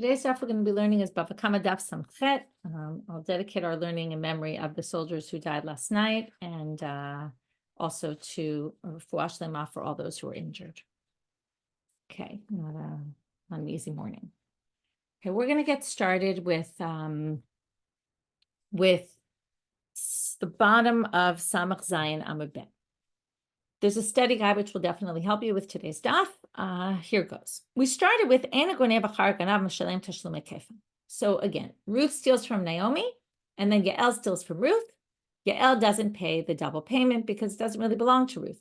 Today's stuff we're going to be learning is Bava Kamma Daf Samchet. I'll dedicate our learning in memory of the soldiers who died last night and also to wash them off for all those who were injured. Okay, not an easy morning. Okay, we're going to get started with the bottom of Samach Zayin Amud Bet. There's a study guide which will definitely help you with today's daf. Here goes. We started with Ana Goneh B'char Ganav Meshalem Tashlumei Kefil. So again, Ruth steals from Naomi, and then Yael steals from Ruth. Yael doesn't pay the double payment because it doesn't really belong to Ruth.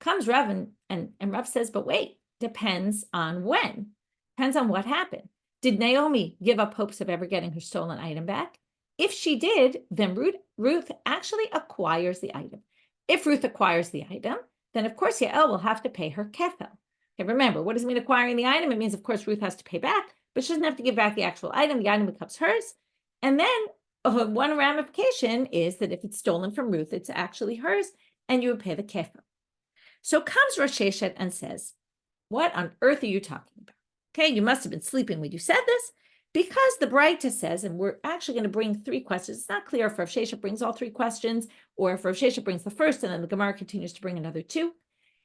Comes Rav and Rav says, but wait, depends on when. Depends on what happened. Did Naomi give up hopes of ever getting her stolen item back? If she did, then Ruth actually acquires the item. If Ruth acquires the item, then of course Yael will have to pay her kefil. Okay, remember, what does it mean acquiring the item? It means, of course, Ruth has to pay back, but she doesn't have to give back the actual item. The item becomes hers. And then one ramification is that if it's stolen from Ruth, it's actually hers, and you would pay the kefil. So comes Rav Sheshet and says, what on earth are you talking about? Okay, you must have been sleeping when you said this, because the Braita says, and we're actually going to bring three questions. It's not clear if Rav Sheshet brings all three questions, or if Rav Sheshet brings the first, and then the Gemara continues to bring another two.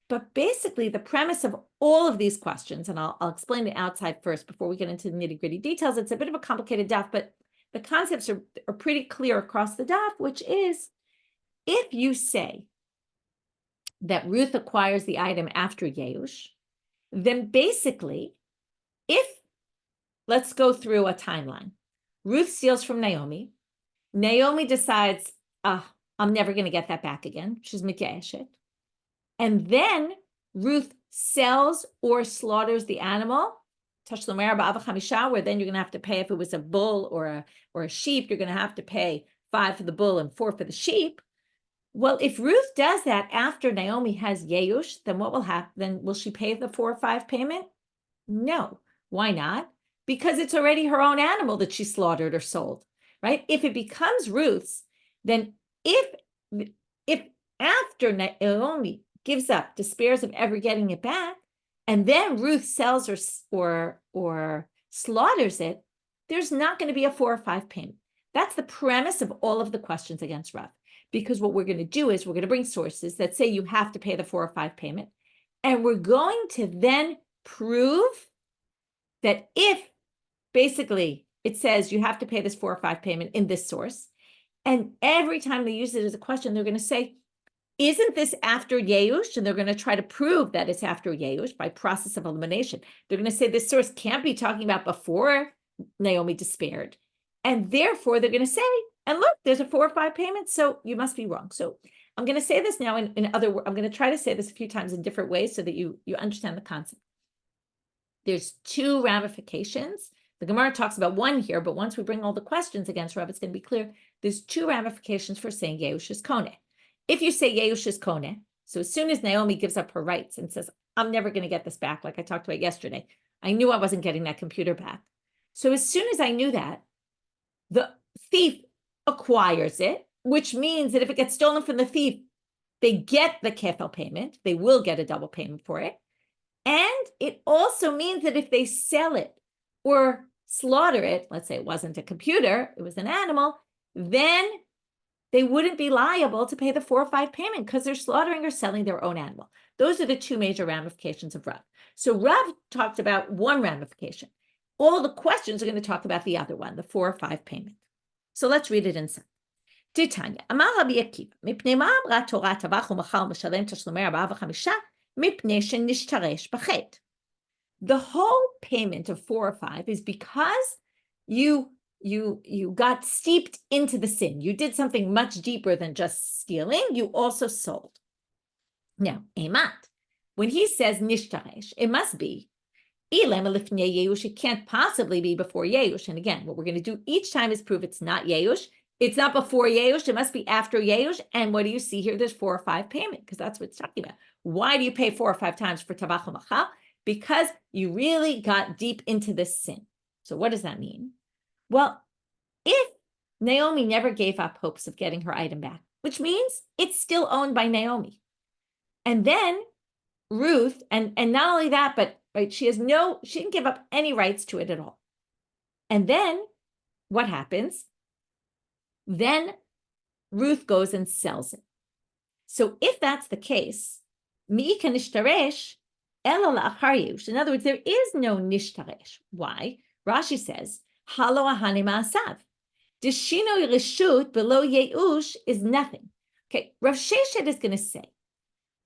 But basically, the premise of all of these questions, and I'll explain the outside first before we get into the nitty-gritty details. It's a bit of a complicated daf, but the concepts are pretty clear across the daf, which is, if you say that Ruth acquires the item after Yeush, then basically, let's go through a timeline. Ruth steals from Naomi. Naomi decides, I'm never going to get that back again. She's mityaeshet. And then Ruth sells or slaughters the animal, tashlomer ba'ava chamisha, where then you're going to have to pay, if it was a bull or a sheep, you're going to have to pay 5 for the bull and 4 for the sheep. Well, if Ruth does that after Naomi has Yeush, then what will happen? Then will she pay the 4 or 5 payment? No. Why not? Because it's already her own animal that she slaughtered or sold, right? If it becomes Ruth's, then if after Naomi gives up, despairs of ever getting it back, and then Ruth sells or slaughters it, there's not going to be a 4 or 5 payment. That's the premise of all of the questions against Rav. Because what we're going to do is we're going to bring sources that say you have to pay the 4 or 5 payment, and we're going to then prove that if basically it says you have to pay this 4 or 5 payment in this source, and every time they use it as a question, they're going to say, isn't this after Yeush? And they're going to try to prove that it's after Yeush by process of elimination. They're going to say this source can't be talking about before Naomi despaired. And therefore, they're going to say, and look, there's a 4 or 5 payment, so you must be wrong. So I'm going to say this now in other words. I'm going to try to say this a few times in different ways so that you understand the concept. There's 2 ramifications. The Gemara talks about one here, but once we bring all the questions against Rav, it's going to be clear. There's 2 ramifications for saying Yeush is Koneh. If you say Yeush is Koneh, so as soon as Naomi gives up her rights and says, I'm never going to get this back, like I talked about yesterday, I knew I wasn't getting that computer back. So as soon as I knew that, the thief acquires it, which means that if it gets stolen from the thief, they get the kefil payment. They will get a double payment for it. And it also means that if they sell it or slaughter it, let's say it wasn't a computer, it was an animal, then they wouldn't be liable to pay the 4 or 5 payment because they're slaughtering or selling their own animal. Those are the 2 major ramifications of Rav. So Rav talked about one ramification. All the questions are going to talk about the other one, the 4 or 5 payment. So let's read it inside. Titania, Amar Rabbi Akiva, mipnei ma amra Torah tavach u'machal meshalem tashlumei 4 ו-5, mipnei shenishtaresh b'chet. The whole payment of 4 or 5 is because you got steeped into the sin. You did something much deeper than just stealing. You also sold. Now, emat, when he says nishtaresh, it must be it can't possibly be before Yeush. And again, what we're going to do each time is prove it's not Yeush. It's not before Yeush. It must be after Yeush. And what do you see here? There's 4 or 5 payment because that's what it's talking about. Why do you pay 4 or 5 times for tavach u'machal? Because you really got deep into this sin. So what does that mean? Well, if Naomi never gave up hopes of getting her item back, which means it's still owned by Naomi. And then Ruth, and not only that, but right, she didn't give up any rights to it at all. And then what happens? Then Ruth goes and sells it. So if that's the case, mi'ika nishtaresh ela la'achar yeush. In other words, there is no nishtaresh. Why? Rashi says, halo ahani ma'asav. Deshino reshut below yeush is nothing. Okay, Rav Sheshet is going to say,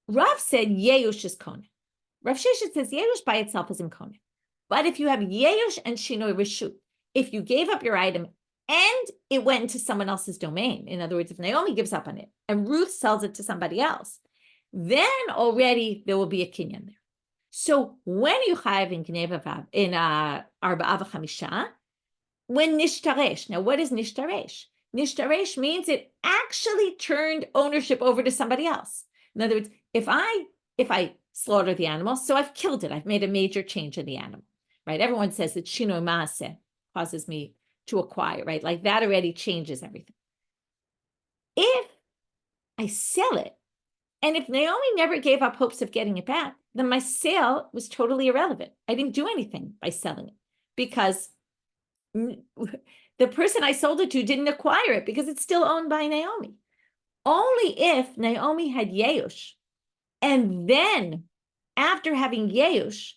Rav said yeush is kona. Rav Sheshet says yeush by itself isn't kona. But if you have yeush and shinoi reshut, if you gave up your item and it went into someone else's domain, in other words, if Naomi gives up on it and Ruth sells it to somebody else, then already there will be a kinyan there. So when you chayav in Gneva in Arba'a v'chamisha, when nishtaresh, now what is nishtaresh? Nishtaresh means it actually turned ownership over to somebody else. In other words, if I slaughter the animal, so I've killed it, I've made a major change in the animal, right? Everyone says that shino maaseh causes me to acquire, right? Like that already changes everything. If I sell it, and if Naomi never gave up hopes of getting it back, then my sale was totally irrelevant. I didn't do anything by selling it because the person I sold it to didn't acquire it because it's still owned by Naomi. Only if Naomi had Yeush, and then after having Yeush,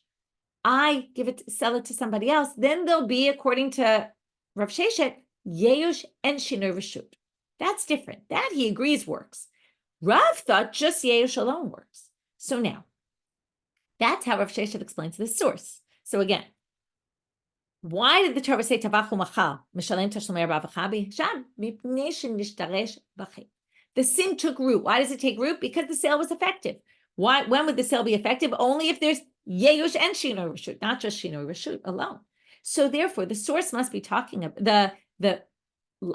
I sell it to somebody else, then there'll be, according to Rav Sheshet, Yeush and Shinoi Reshut. That's different. That he agrees works. Rav thought just Yeush alone works. So now, that's how Rav Sheshet explains this source. So again, why did the Torah say Tavachu Machal? Mishalem Tashlomei Rabbi Sham Mipnei Shenishtaresh B'chet. The sin took root. Why does it take root? Because the sale was effective. Why? When would the sale be effective? Only if there's Yeush and Shinoi Reshut, not just Shinoi Reshut alone. So therefore, the source must be talking about the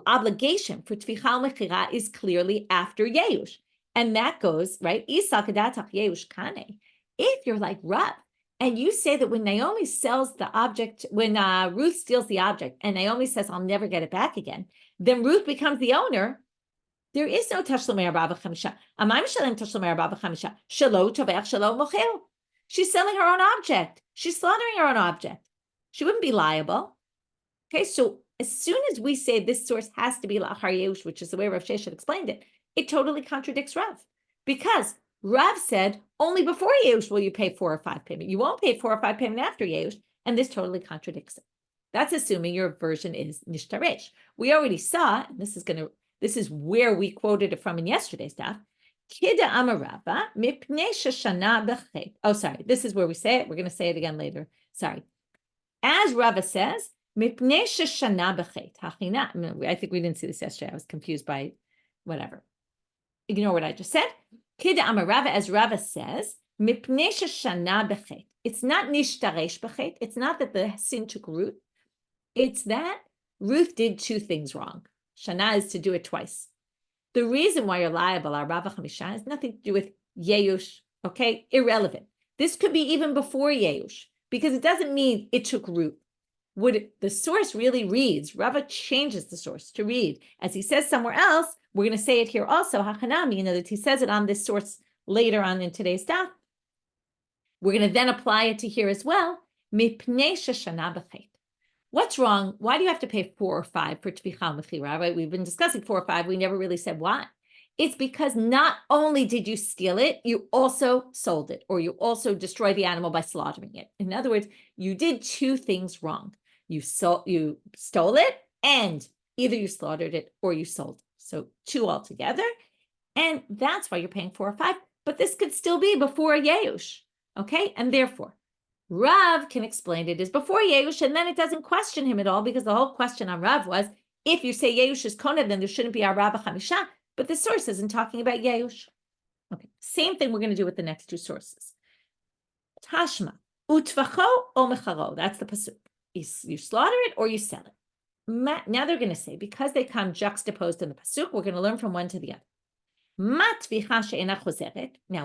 obligation for Tvicha Mechira is clearly after Yeush. And that goes, right? If you're like Rav, and you say that when Naomi sells the object, when Ruth steals the object, and Naomi says, I'll never get it back again, then Ruth becomes the owner. There is no Tashlomei Arba'a v'chamisha. Amay mishalem Tashlomei Arba'a v'chamisha. Shelo tovech shelo mochel. She's selling her own object. She's slaughtering her own object. She wouldn't be liable. Okay, so as soon as we say this source has to be la'achar yeush, which is the way Rav Sheshet explained it, it totally contradicts Rav. Because Rav said, only before yeush will you pay 4 or 5 payment. You won't pay 4 or 5 payment after yeush, and this totally contradicts it. That's assuming your version is nishtaresh. We already saw, and this is where we quoted it from in yesterday's daf. Kida amarava mipnei sheshana b'chet. Oh, sorry, this is where we say it. We're going to say it again later. Sorry. As Rava says, mipnei sheshana b'chet. I think we didn't see this yesterday. I was confused by whatever. Ignore what I just said. Kida amarava, as Rava says, mipnei sheshana b'chet. It's not nishtaresh b'chet. It's not that the sin took root. It's that Ruth did 2 things wrong. Shana is to do it twice. The reason why you're liable, Arba'a v'chamisha, has nothing to do with Yeush, okay? Irrelevant. This could be even before Yeush, because it doesn't mean it took root. The source really reads, Rava changes the source to read. As he says somewhere else, we're going to say it here also, Hachanami, that he says it on this source later on in today's daf. We're going to then apply it to here as well. Mipnei sheshana b'chet. What's wrong? Why do you have to pay 4 or 5 for Tvicha Mechira? Right? We've been discussing 4 or 5. We never really said why. It's because not only did you steal it, you also sold it, or you also destroyed the animal by slaughtering it. In other words, you did 2 things wrong. You stole it, and either you slaughtered it or you sold it. So 2 altogether. And that's why you're paying 4 or 5. But this could still be before Yeush. Okay? And therefore, Rav can explain it as before Yeush, and then it doesn't question him at all, because the whole question on Rav was, if you say Yeush is Kona, then there shouldn't be Arba'a v'chamisha, but the source isn't talking about Yeush. Okay, same thing we're going to do with the next 2 sources. Tashma, utvacho o mecharo, that's the pasuk. You slaughter it or you sell it. Now they're going to say, because they come juxtaposed in the pasuk, we're going to learn from one to the other. Now,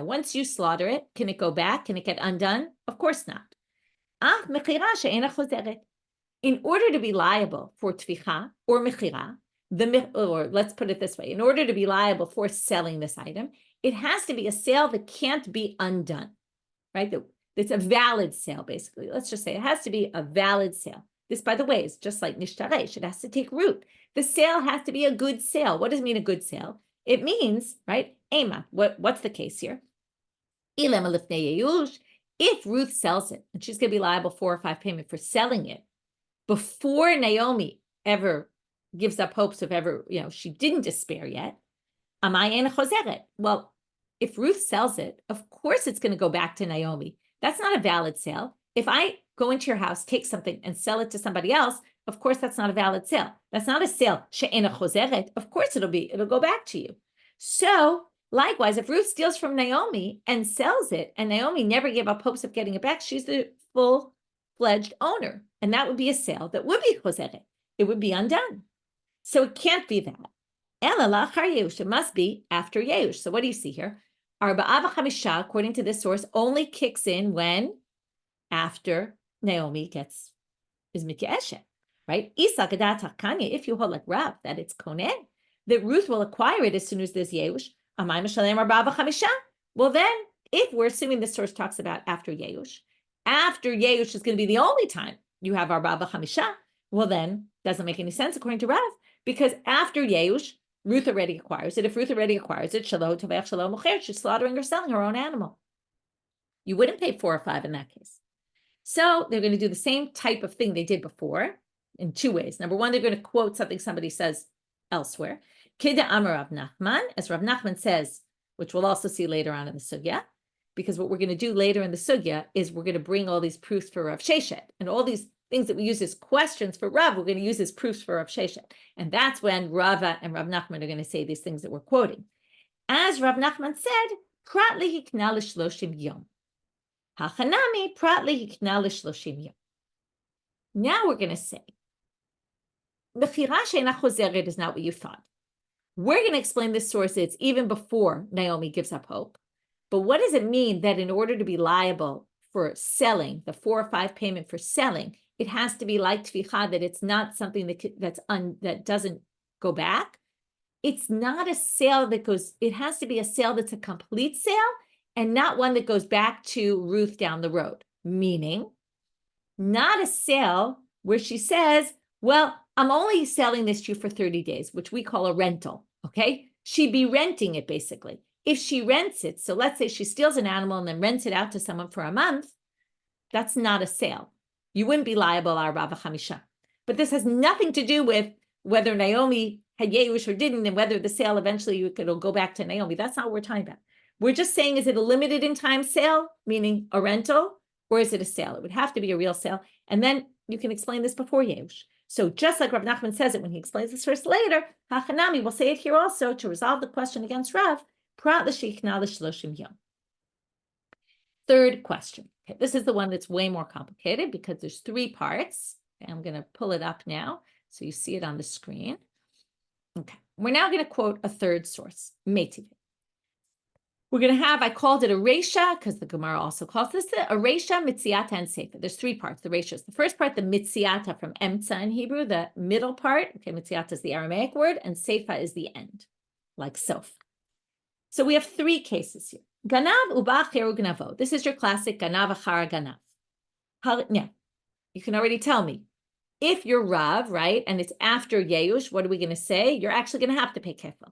once you slaughter it, can it go back? Can it get undone? Of course not. In order to be liable for tvicha or mechira, or let's put it this way, in order to be liable for selling this item, it has to be a sale that can't be undone, right? It's a valid sale, basically. Let's just say it has to be a valid sale This, by the way, is just like nishtaresh. It has to take root. The sale has to be a good sale. What does it mean, a good sale? It means, right, Ema, what's the case here? If Ruth sells it, and she's going to be liable 4 or 5 payment for selling it, before Naomi ever gives up hopes of ever, she didn't despair yet, well, if Ruth sells it, of course it's going to go back to Naomi. That's not a valid sale. If I go into your house, take something, and sell it to somebody else, of course that's not a valid sale. That's not a sale. Of course it'll go back to you. So likewise, if Ruth steals from Naomi and sells it, and Naomi never gave up hopes of getting it back, she's the full-fledged owner. And that would be a sale that would be choseret. It would be undone. So it can't be that. It must be after Yeush. So what do you see here? Arba'a v'chamisha, according to this source, only kicks in when? After Naomi is mityaeshet, right? If you hold like Rav, that it's koneh, that Ruth will acquire it as soon as there's Yeush. Well then, if we're assuming this source talks about after Yeush is going to be the only time you have Arba'a v'chamisha, well then, doesn't make any sense according to Rav, because after Yeush, Ruth already acquires it. If Ruth already acquires it, she's slaughtering or selling her own animal. You wouldn't pay 4 or 5 in that case. So they're going to do the same type of thing they did before in 2 ways. Number one, they're going to quote something somebody says elsewhere. Kida Amar Rav Nachman, as Rav Nachman says, which we'll also see later on in the sugya, because what we're going to do later in the sugya is we're going to bring all these proofs for Rav Sheshet, and all these things that we use as questions for Rav, we're going to use as proofs for Rav Sheshet. And that's when Rava and Rav Nachman are going to say these things that we're quoting. As Rav Nachman said, Prat lehikna l'shloshim yom. Hachanami prat lehikna l'shloshim yom. Now we're going to say, Bechira she'ena chozeret is not what you thought. We're going to explain this source, it's even before Naomi gives up hope. But what does it mean that in order to be liable for selling, the 4 or 5 payment for selling, it has to be like tvicha, that it's not something that doesn't go back? It's not a sale that goes, it has to be a sale that's a complete sale and not one that goes back to Ruth down the road. Meaning, not a sale where she says, well, I'm only selling this to you for 30 days, which we call a rental, okay? She'd be renting it basically. If she rents it, so let's say she steals an animal and then rents it out to someone for a month, that's not a sale. You wouldn't be liable Arba'a v'chamisha. But this has nothing to do with whether Naomi had Yeush or didn't, and whether the sale eventually it'll go back to Naomi. That's not what we're talking about. We're just saying, is it a limited in time sale, meaning a rental, or is it a sale? It would have to be a real sale. And then you can explain this before Yeush. So just like Rav Nachman says it when he explains this verse later, Hachanami will say it here also to resolve the question against Rav, Prat l'sheichna l'shloshim yom. Third question. Okay, this is the one that's way more complicated because there's 3 parts. Okay, I'm going to pull it up now so you see it on the screen. Okay, we're now going to quote a third source, Meitiv. We're going to have, I called it a Reisha because the Gemara also calls this a Reisha, Mitziata, and Seifa. There's 3 parts. The Reisha is the first part, the Mitziata from Emtza in Hebrew, the middle part. Okay, Mitziata is the Aramaic word, and Seifa is the end, like Sof. So we have 3 cases here. Ganav uba acheru gnavo. This is your classic ganav achara ganav. Now, you can already tell me. If you're Rav, right, and it's after Yeush, what are we going to say? You're actually going to have to pay kefil.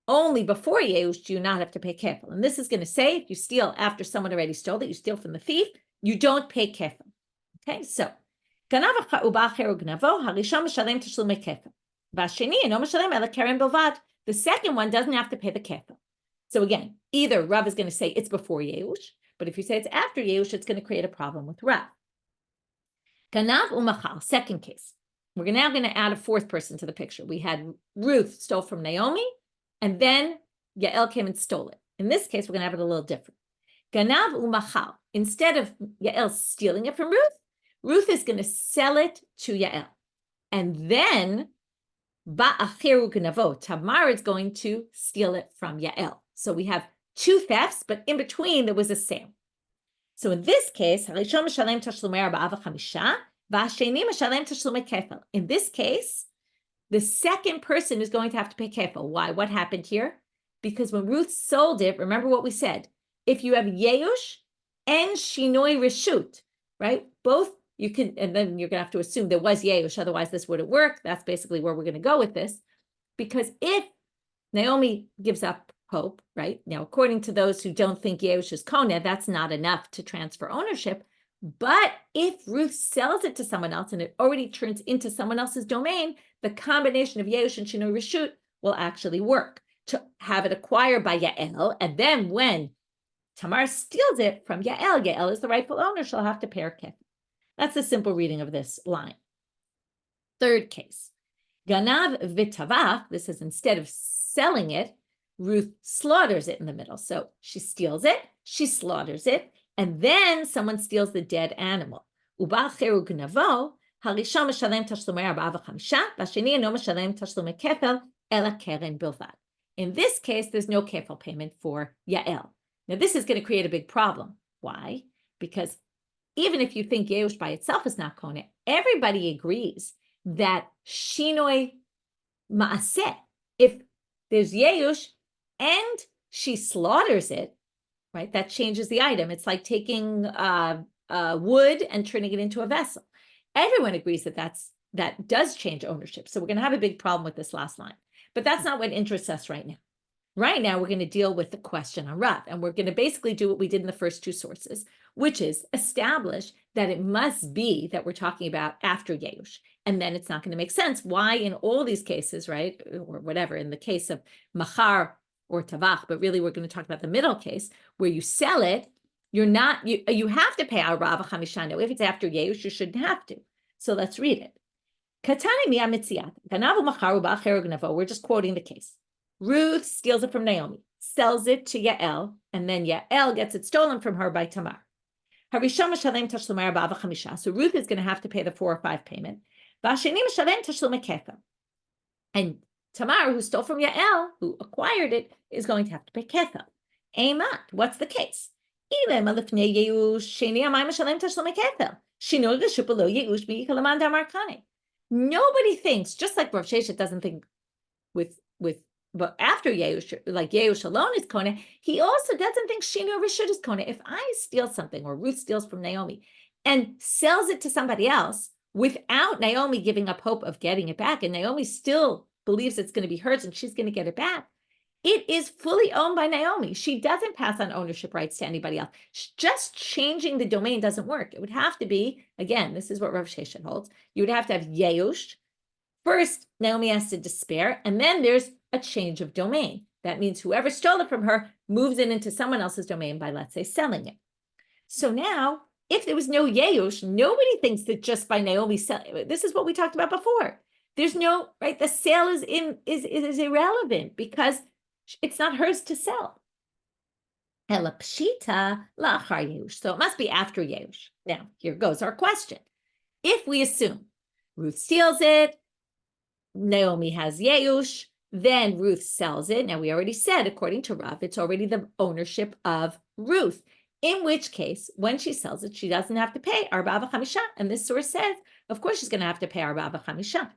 Only before Yeush do you not have to pay kefil. And this is going to say, if you steal after someone already stole it, you steal from the thief, you don't pay kefil. Okay, so ganav uba acheru gnavo, harishon mishalem tashlumei kefil. V'asheni eno mishalem ela keren bilvad. The second one doesn't have to pay the kefil. So again, either Rav is going to say it's before Yeush, but if you say it's after Yeush, it's going to create a problem with Rav. Ganav umachal, second case. We're now going to add a 4th person to the picture. We had Ruth stole from Naomi, and then Yael came and stole it. In this case, we're going to have it a little different. Ganav umachal. Instead of Yael stealing it from Ruth, Ruth is going to sell it to Yael. And then ba'acheru gnavo, Tamar is going to steal it from Yael. So we have 2 thefts, but in between there was a sale. So in this case, in this case, the second person is going to have to pay kefil. Why? What happened here? Because when Ruth sold it, remember what we said. If you have Yeush and Shinoi Reshut, right? Both you can, and then you're going to have to assume there was Yeush, otherwise this wouldn't work. That's basically where we're going to go with this. Because if Naomi gives up hope, right? Now, according to those who don't think Yeush is Kona, that's not enough to transfer ownership. But if Ruth sells it to someone else and it already turns into someone else's domain, the combination of Yeush and Shinoi Reshut will actually work to have it acquired by Yael. And then when Tamar steals it from Yael, Yael is the rightful owner, she'll have to pay her kefil. That's the simple reading of this line. Third case, Ganav v'tavach, this is instead of selling it, Ruth slaughters it in the middle. So she steals it, she slaughters it, and then someone steals the dead animal. Ubal cheru gnavo, harishon meshalem tashlumei 45, v'asheni eno meshalem tashlumei kefil ela keren bilvad. In this case, there's no kefil payment for Yael. Now, this is going to create a big problem. Why? Because even if you think Yeush by itself is not Kona, everybody agrees that Shinoi Ma'aseh, if there's Yeush and she slaughters it, right, that changes the item. It's like taking wood and turning it into a vessel. Everyone agrees that does change ownership. So we're going to have a big problem with this last line. But that's not what interests us right now. Right now, we're going to deal with the question on Rav, and we're going to basically do what we did in the first two sources, which is establish that it must be that we're talking about after Yeush, and then it's not going to make sense why in all these cases, right, or whatever, in the case of Machar or Tavach, but really we're going to talk about the middle case, where you sell it, you have to pay our Rav Chamishano. If it's after Yeush, you shouldn't have to. So let's read it. Katani miya mitziat, ganavu macharu ba'acheru gnavo. We're just quoting the case. Ruth steals it from Naomi, sells it to Yael, and then Yael gets it stolen from her by Tamar. So Ruth is going to have to pay the 4 or 5 payment. And Tamar, who stole from Yael, who acquired it, is going to have to pay kefil. Eimat, what's the case? Nobody thinks, just like Rav Sheshet doesn't think but after Yeush, like Yeush alone is Kona, he also doesn't think Shiur Reshut is Kona. If I steal something, or Ruth steals from Naomi, and sells it to somebody else without Naomi giving up hope of getting it back, and Naomi still believes it's going to be hers and she's going to get it back, it is fully owned by Naomi. She doesn't pass on ownership rights to anybody else. Just changing the domain doesn't work. It would have to be, again, this is what Rav Sheshet holds, you would have to have Yeush. First, Naomi has to despair, and then there's a change of domain. That means whoever stole it from her moves it into someone else's domain by, let's say, selling it. So now, if there was no Yeush, nobody thinks that just by Naomi selling, this is what we talked about before. There's no, right, the sale is irrelevant because it's not hers to sell. Ela pshita la'achar Yeush. So it must be after Yeush. Now, here goes our question. If we assume Ruth steals it, Naomi has Yeush, then Ruth sells it. Now, we already said, according to Rav, it's already the ownership of Ruth, in which case, when she sells it, she doesn't have to pay Arba v'chamisha. And this source says, of course, she's going to have to pay Arba v'chamisha.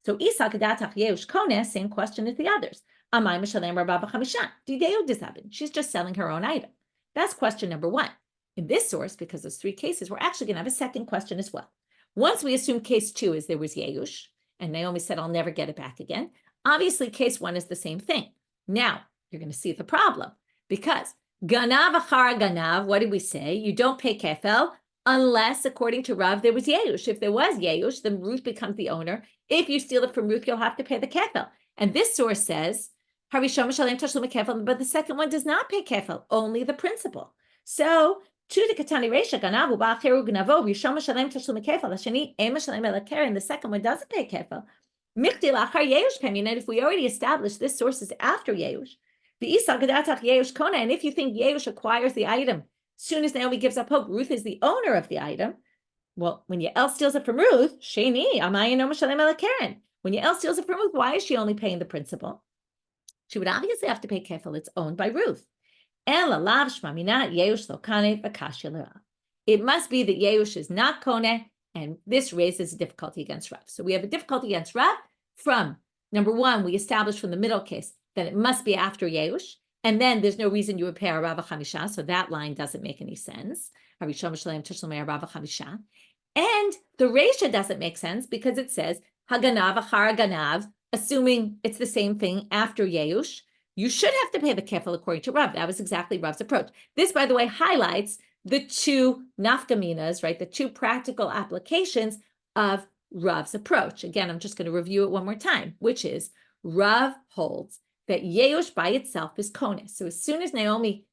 So, Isa kedatach Yeush Kone, same question as the others. Amay mishalem Arba v'chamisha. Dideu dizabin. She's just selling her own item. That's question number 1. In this source, because there's 3 cases, we're actually going to have a second question as well. Once we assume case 2 is there was Yeush, and Naomi said, I'll never get it back again. Obviously, case 1 is the same thing. Now, you're going to see the problem, because ganav achar ganav, what did we say? You don't pay kefil unless, according to Rav, there was Yeush. If there was Yeush, then Ruth becomes the owner. If you steal it from Ruth, you'll have to pay the kefil. And this source says, harishon mishalem tashlum kefil, but the second one does not pay kefil, only the principal. So, to the katani reisha ganav u'ba'acheru gnavo, rishon mishalem tashlum kefil, hasheni ein mishalem ela keren, the second one doesn't pay kefil. And if we already established this source is after Yeush, and if you think Yeush acquires the item, as soon as Naomi gives up hope, Ruth is the owner of the item. Well, when Yael steals it from Ruth, when Yael steals it from Ruth, why is she only paying the principal? She would obviously have to pay kefil. It's owned by Ruth. It must be that Yeush is not Koneh, and this raises a difficulty against Rav. So we have a difficulty against Rav from, number 1, we established from the middle case that it must be after Yeush, and then there's no reason you would pay Arba v'chamisha, so that line doesn't make any sense. And the Reisha doesn't make sense because it says Haganav achar ganav, assuming it's the same thing after Yeush. You should have to pay the kefil according to Rav. That was exactly Rav's approach. This, by the way, highlights the two nafkaminas, right? The two practical applications of Rav's approach. Again, I'm just going to review it one more time, which is Rav holds that Yeush by itself is konis. So as soon as Naomi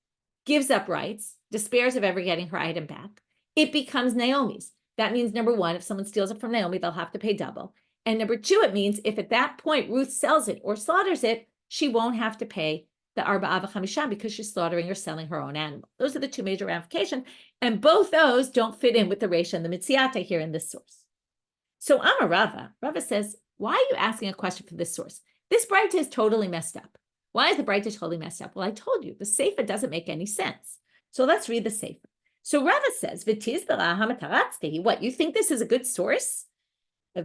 gives up rights, despairs of ever getting her item back, it becomes Naomi's. That means, number one, if someone steals it from Naomi, they'll have to pay double. And number two, it means if at that point Ruth sells it or slaughters it, she won't have to pay the Arba Avachamisha because she's slaughtering or selling her own animal. Those are the two major ramifications. And both those don't fit in with the Reisha and the Mitziata here in this source. So Amar Rava says, why are you asking a question from this source? This Breita is totally messed up. Why is the Breita totally messed up? Well, I told you, the Seifa doesn't make any sense. So let's read the Seifa. So Rava says, what, you think this is a good source?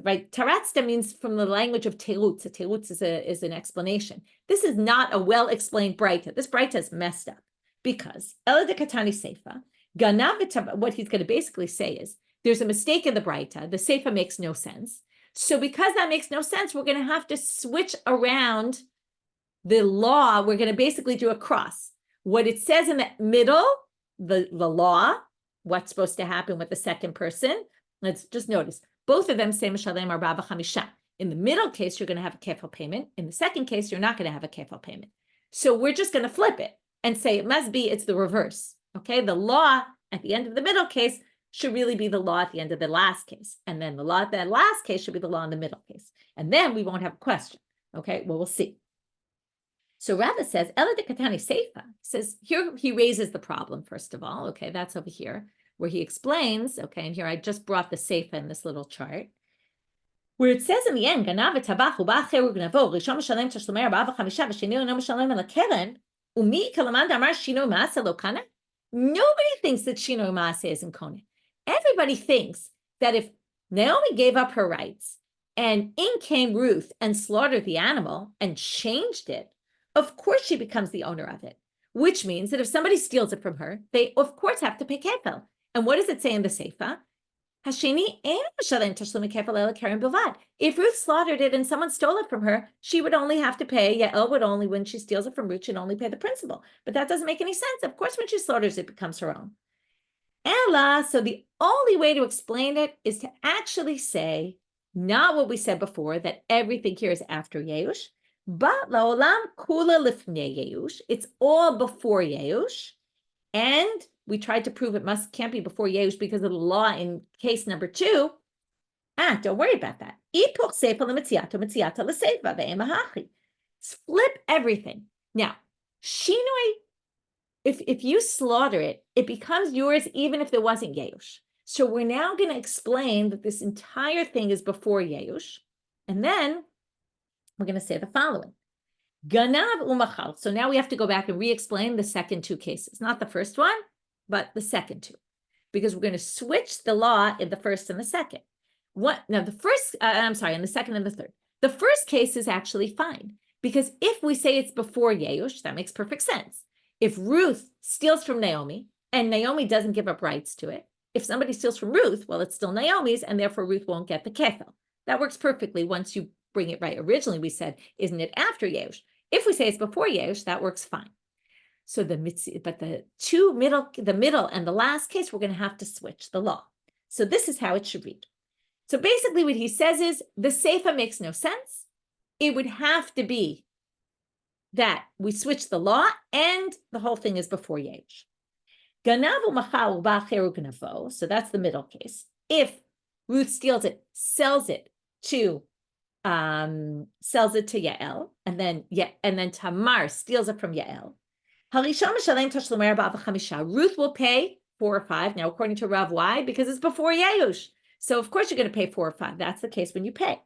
Right, taratzta means from the language of terutz. A terutz is an explanation. This is not a well-explained Breita. This Breita is messed up because Ela de Katani Seifa, Ganav, what he's going to basically say is, there's a mistake in the Breita. The Seifa makes no sense. So because that makes no sense, we're going to have to switch around the law. We're going to basically do a cross. What it says in the middle, the law, what's supposed to happen with the second person. Let's just notice, both of them say Mishalem Arba Chamisha. In the middle case, you're going to have a kefil payment. In the second case, you're not going to have a kefil payment. So we're just going to flip it and say it must be, it's the reverse. Okay, the law at the end of the middle case should really be the law at the end of the last case. And then the law at that last case should be the law in the middle case. And then we won't have a question. Okay, well, we'll see. So Rava says, Ela de Katani Seifa, says, here he raises the problem, first of all. Okay, that's over here, where he explains, okay, and here I just brought the Seifa in this little chart, where it says in the end, Ganav v'tavach u'ba'acheru gnavo, rishon mishalem tashlumei arba v'chamisha v'sheni no mishalem el keren, umi kalaman damar shino ma'aseh lo kana. Nobody thinks that shino ma'aseh is in kona. Everybody thinks that if Naomi gave up her rights and in came Ruth and slaughtered the animal and changed it, of course she becomes the owner of it, which means that if somebody steals it from her, they of course have to pay kefil. And what does it say in the Seifa? If Ruth slaughtered it and someone stole it from her, she would only have to pay, Yael would only, when she steals it from Ruth, she'd only pay the principal. But that doesn't make any sense. Of course, when she slaughters it, it becomes her own. Ella, so the only way to explain it is to actually say, not what we said before, that everything here is after Yeush, but laolam kula lifnei Yeush. It's all before Yeush. And we tried to prove it can't be before Yeush because of the law in case number 2. Don't worry about that. Flip everything. Now, shinoi, if you slaughter it, it becomes yours even if there wasn't Yeush. So we're now going to explain that this entire thing is before Yeush. And then we're going to say the following. Ganav umachal. So now we have to go back and re-explain the second 2 cases. Not the first one, but the second 2. Because we're going to switch the law in the first and the second. In the second and the third. The first case is actually fine. Because if we say it's before Yeush, that makes perfect sense. If Ruth steals from Naomi, and Naomi doesn't give up rights to it, if somebody steals from Ruth, well, it's still Naomi's, and therefore Ruth won't get the kefil. That works perfectly once you bring it right. Originally, we said, isn't it after Yeush? If we say it's before Yeush, that works fine. So the middle and the last case, we're going to have to switch the law. So this is how it should read. So basically what he says is the Seifa makes no sense. It would have to be that we switch the law and the whole thing is before Yeush. Ganavu machal ba'acheru gnavo. So that's the middle case. If Ruth steals it, sells it to Yael, and then Tamar steals it from Yael. Ruth will pay 4 or 5. Now, according to Rav, why? Because it's before Yeush. So of course you're going to pay 4 or 5. That's the case when you pay.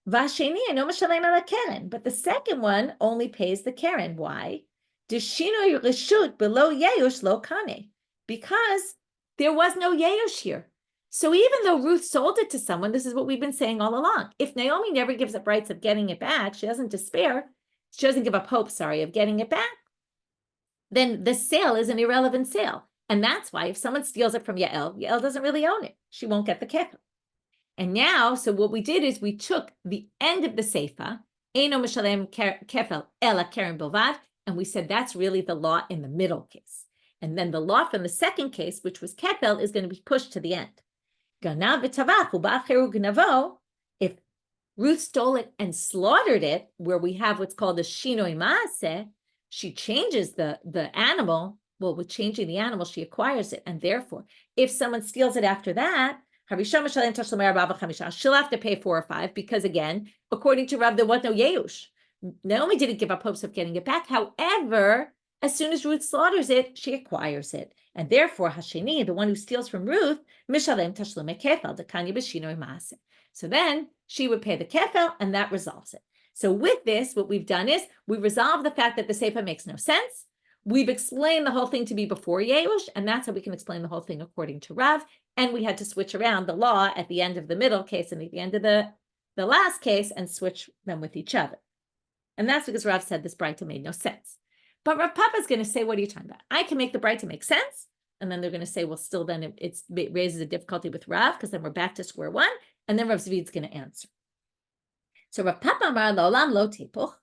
But the second one only pays the keren. Why? Because there was no Yeush here. So even though Ruth sold it to someone, this is what we've been saying all along. If Naomi never gives up rights of getting it back, she doesn't give up hope, of getting it back, then the sale is an irrelevant sale. And that's why if someone steals it from Yael, Yael doesn't really own it. She won't get the kefil. And now, so what we did is we took the end of the seifa, Eino Mishalem Kefel Ela Keren Bilvad, and we said that's really the law in the middle case. And then the law from the second case, which was kefel, is going to be pushed to the end. Ganav v'tavach u'ba'acheru gnavo. If Ruth stole it and slaughtered it, where we have what's called a shinoi maaseh, she changes the animal. Well, with changing the animal, she acquires it. And therefore, if someone steals it after that, she'll have to pay 4 or 5 because, again, according to Rav, there was no Yeush. Naomi didn't give up hopes of getting it back. However, as soon as Ruth slaughters it, she acquires it. And therefore, Hasheni, the one who steals from Ruth, Mishalem Tashlume Kefel, the Kanya B'Shinoi Maaseh. So then she would pay the Kefel, and that resolves it. So with this, what we've done is we resolve the fact that the Seifa makes no sense. We've explained the whole thing to be before Yeush, and that's how we can explain the whole thing according to Rav. And we had to switch around the law at the end of the middle case and at the end of the last case and switch them with each other. And that's because Rav said this Braita made no sense. But Rav Papa is going to say, what are you talking about? I can make the Braita make sense. And then they're going to say, well, still then it raises a difficulty with Rav because then we're back to square one. And then Rav Zvi is going to answer. So Rav Papa Amar L'olam Lo Tepuch.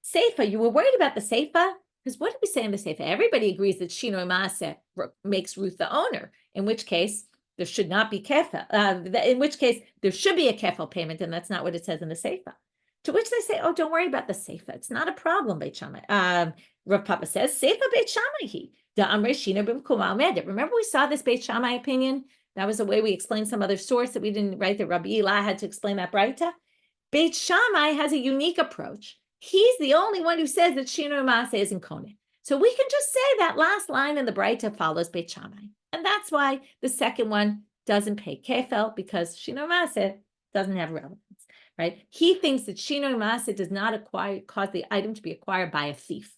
Seifa, you were worried about the Seifa? Because what did we say in the Seifa? Everybody agrees that Shinoi Maaseh makes Ruth the owner, in which case there should not be kefel. In which case there should be a kefel payment, and that's not what it says in the Seifa. To which they say, oh, don't worry about the Seifa. It's not a problem, Beit Shammai. Rav Papa says, Seifa Beit Shammai. Remember we saw this Beit Shammai opinion? That was the way we explained some other source that we didn't write, that Rabbi Elazar had to explain that Braita. Beit Shammai has a unique approach. He's the only one who says that Shinoi Maaseh isn't konen. So we can just say that last line in the Braita follows Beit Shammai. And that's why the second one doesn't pay kefel, because Shinoi Maaseh doesn't have relevance, right? He thinks that Shinoi Maaseh does not cause the item to be acquired by a thief.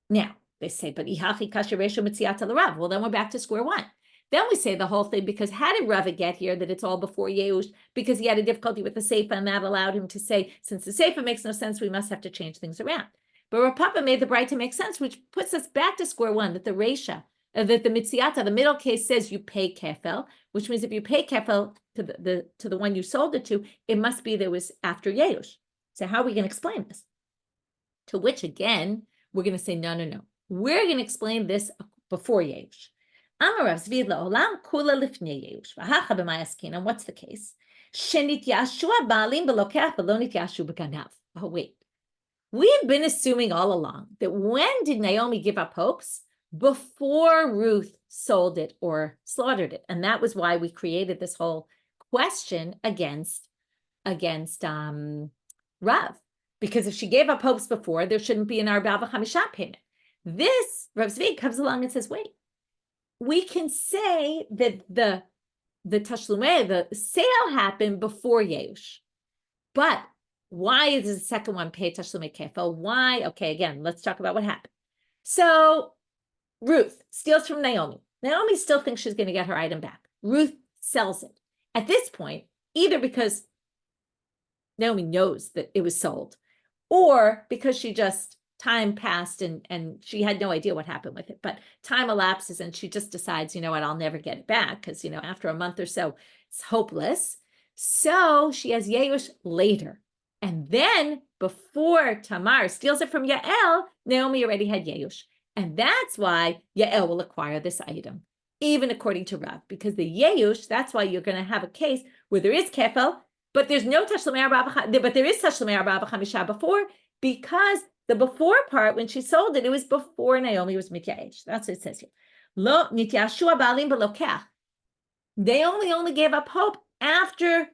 Now, they say, but Ihachi kasher resho mitziata l'Rav. Well, then we're back to square one. Then we say the whole thing, because how did Rav get here that it's all before Yeush? Because he had a difficulty with the Seifa, and that allowed him to say, since the Seifa makes no sense, we must have to change things around. But Rav Papa made the Braita make sense, which puts us back to square one, that the Reisha, that the Mitziata, the middle case says you pay kefel, which means if you pay kefel to the one you sold it to, it must be there was after Yeush. So how are we going to explain this? To which, again, we're going to say, no. We're going to explain this before Yeush. And what's the case? Oh, wait. We've been assuming all along that when did Naomi give up hopes? Before Ruth sold it or slaughtered it. And that was why we created this whole question against Rav. Because if she gave up hopes before, there shouldn't be an Arba v'chamisha payment. This, Rav Zvi comes along and says, wait, we can say that the tashlumeh, the sale happened before Yeush. But why does the second one pay tashlumeh kefel? Why? Okay, again, let's talk about what happened. So Ruth steals from Naomi. Naomi still thinks she's going to get her item back. Ruth sells it. At this point, either because Naomi knows that it was sold, or because time passed and she had no idea what happened with it, but time elapses and she just decides, you know what, I'll never get it back because, after a month or so, it's hopeless. So she has Yeush later. And then before Tamar steals it from Yael, Naomi already had Yeush. And that's why Yael will acquire this item, even according to Rav, because the Yeush, that's why you're going to have a case where there is kefel, but there's no tashlumei arba, but there is tashlumei arba v'chamisha before, because the before part, when she sold it, it was before Naomi was mityash. That's what it says here. Lo nityashu abalim b'lokach. Naomi only gave up hope after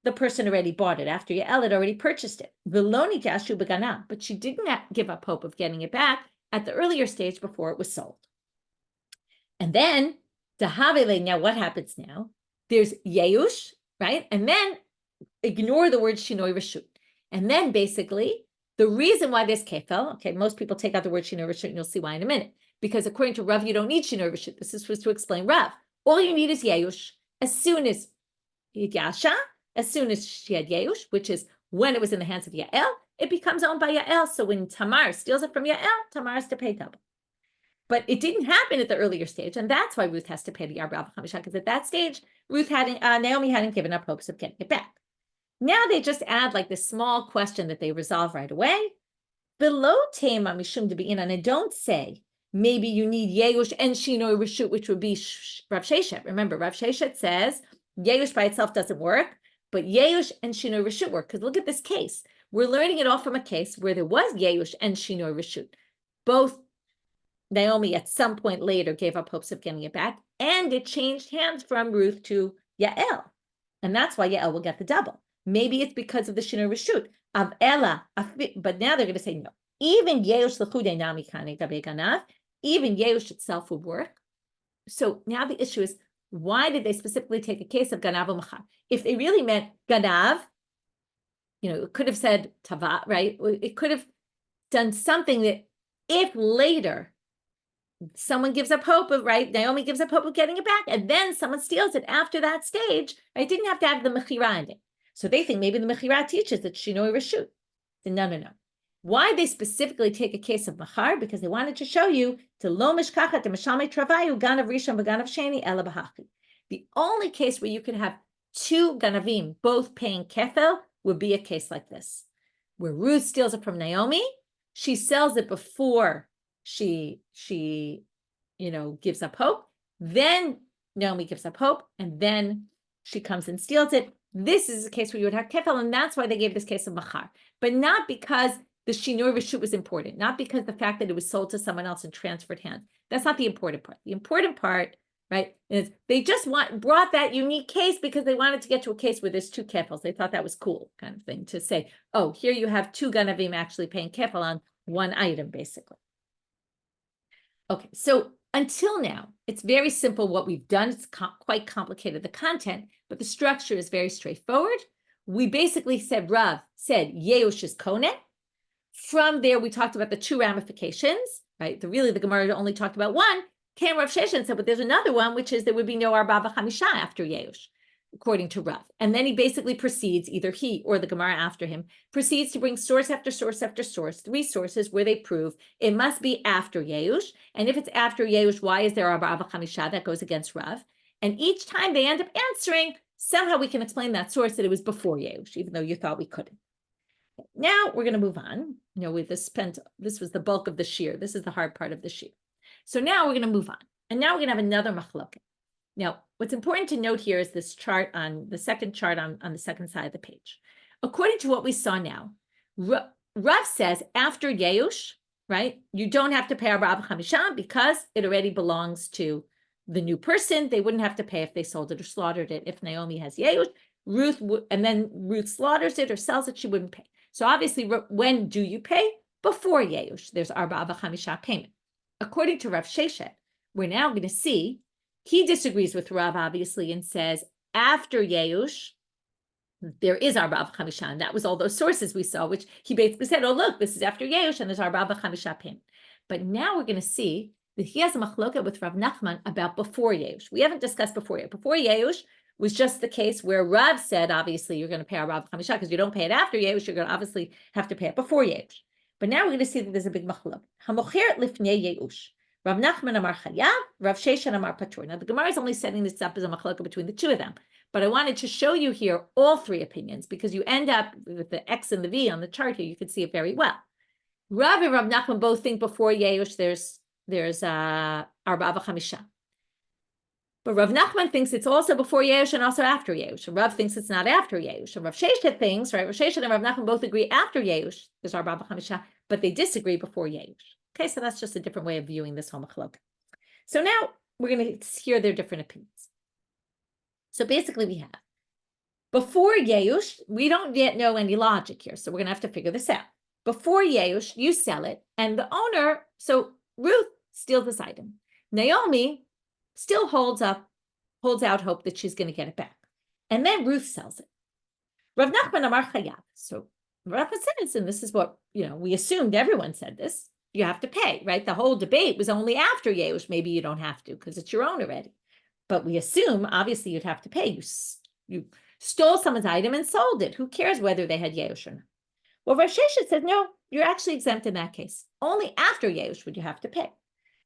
the person already bought it, after Yael had already purchased it. V'lo nityashu b'ganav. But she didn't give up hope of getting it back at the earlier stage before it was sold. And then, dahavele, now what happens now? There's Yeush, right? And then ignore the word shinoi reshut. And then basically, the reason why this kefel, okay, most people take out the word shinoi reshut, and you'll see why in a minute. Because according to Rav, you don't need shinoi reshut. This is supposed to explain Rav. All you need is Yeush. As soon as Yidyasha, as soon as she had Yeush, which is when it was in the hands of Yael, it becomes owned by Yael. So when Tamar steals it from Yael, Tamar has to pay double. But it didn't happen at the earlier stage, and that's why Ruth has to pay the Arba Chamisha, because at that stage, Naomi hadn't given up hopes of getting it back. Now they just add like this small question that they resolve right away. Below Tema Mishum to begin, and I don't say maybe you need Yeush and Shinoi Reshut, which would be Rav Sheshet. Remember, Rav Sheshet says Yeush by itself doesn't work, but Yeush and Shinoi Reshut work. Because look at this case. We're learning it all from a case where there was Yeush and Shinoi Reshut. Both Naomi at some point later gave up hopes of getting it back, and it changed hands from Ruth to Yael. And that's why Yael will get the double. Maybe it's because of the Shinoi Reshut of Ella, but now they're going to say no. Even Yeush l'chude nami kane gabe ganav, even Yeush itself would work. So now the issue is, why did they specifically take a case of ganav u'machar? If they really meant ganav, it could have said tava, right? It could have done something that if later someone gives up hope of, right, Naomi gives up hope of getting it back, and then someone steals it after that stage, right, didn't have to have the mechira in it. So they think maybe the mechira teaches that Shinoi Reshut. No. Why they specifically take a case of machar? Because they wanted to show you to lo mishkachat to mishame travayu ganav rishon v'ganav sheni ela b'hachi. The only case where you could have two ganavim both paying kefel would be a case like this, where Ruth steals it from Naomi. She sells it before she gives up hope. Then Naomi gives up hope, and then she comes and steals it. This is a case where you would have kefel, and that's why they gave this case of machar, but not because the Shinoi Reshut was important, not because the fact that it was sold to someone else and transferred hands. That's not the important part. The important part, right, is they just brought that unique case because they wanted to get to a case where there's two kefels. They thought that was cool, kind of thing, to say, oh, here you have two ganavim actually paying kefel on one item, basically. Okay, so until now, it's very simple what we've done. It's quite complicated, the content, but the structure is very straightforward. We basically said, Rav said, Yeush is Koneh. From there, we talked about the two ramifications, right? The Gemara only talked about one. Came Rav Sheshet and said, but there's another one, which is there would be no Arba v'Chamisha after Yeush, according to Rav. And then he basically proceeds, either he or the Gemara after him, proceeds to bring source after source after source, three sources where they prove it must be after Yeush. And if it's after Yeush, why is there Arba v'Chamisha? That goes against Rav. And each time they end up answering, somehow we can explain that source that it was before Yeush, even though you thought we couldn't. Now we're going to move on. This was the bulk of the shiur. This is the hard part of the shiur. So now we're going to move on. And now we're going to have another machloket. Now, what's important to note here is this chart the second chart on the second side of the page. According to what we saw now, Rav says after Yeush, right, you don't have to pay Arba v'Chamisha because it already belongs to the new person. They wouldn't have to pay if they sold it or slaughtered it. If Naomi has Yeush, and then Ruth slaughters it or sells it, she wouldn't pay. So obviously, when do you pay? Before Yeush, there's Arba v'Chamisha payment. According to Rav Sheshet, we're now going to see, he disagrees with Rav, obviously, and says, after Yeush, there is Arba v'Chamisha, and that was all those sources we saw, which he basically said, oh, look, this is after Yeush, and there's Arba v'Chamisha payment. But now we're going to see that he has a machloket with Rav Nachman about before Yeush. We haven't discussed before Yeush. Before Yeush was just the case where Rav said, obviously, you're going to pay Arba v'Chamisha because you don't pay it after Yeush, you're going to obviously have to pay it before Yeush. But now we're going to see that there's a big machlok. Hamocher lifnei Yeush. Rav Nachman amar chayav, Rav Sheshet amar patur. Now the Gemara is only setting this up as a machlok between the two of them. But I wanted to show you here all three opinions because you end up with the X and the V on the chart here. You can see it very well. Rav and Rav Nachman both think before Yeush there's Arba v'Chamisha. But Rav Nachman thinks it's also before Yeush and also after Yeush. Rav thinks it's not after Yeush. And Rav Sheshet thinks, right, Rav Sheshet and Rav Nachman both agree after Yeush, there's Arba v'Chamisha, but they disagree before Yeush. Okay, so that's just a different way of viewing this whole machlok. So now we're going to hear their different opinions. So basically we have, before Yeush, we don't yet know any logic here, so we're going to have to figure this out. Before Yeush, you sell it, and the owner, so Ruth steals this item. Naomi still holds out hope that she's going to get it back. And then Ruth sells it. Rav Nachman amar chayav. So Rav says, and this is what, we assumed everyone said this, you have to pay, right? The whole debate was only after Yeush. Maybe you don't have to because it's your own already. But we assume, obviously, you'd have to pay. You stole someone's item and sold it. Who cares whether they had Yeush or not? Well, Rav Sheshet said, no, you're actually exempt in that case. Only after Yeush would you have to pay.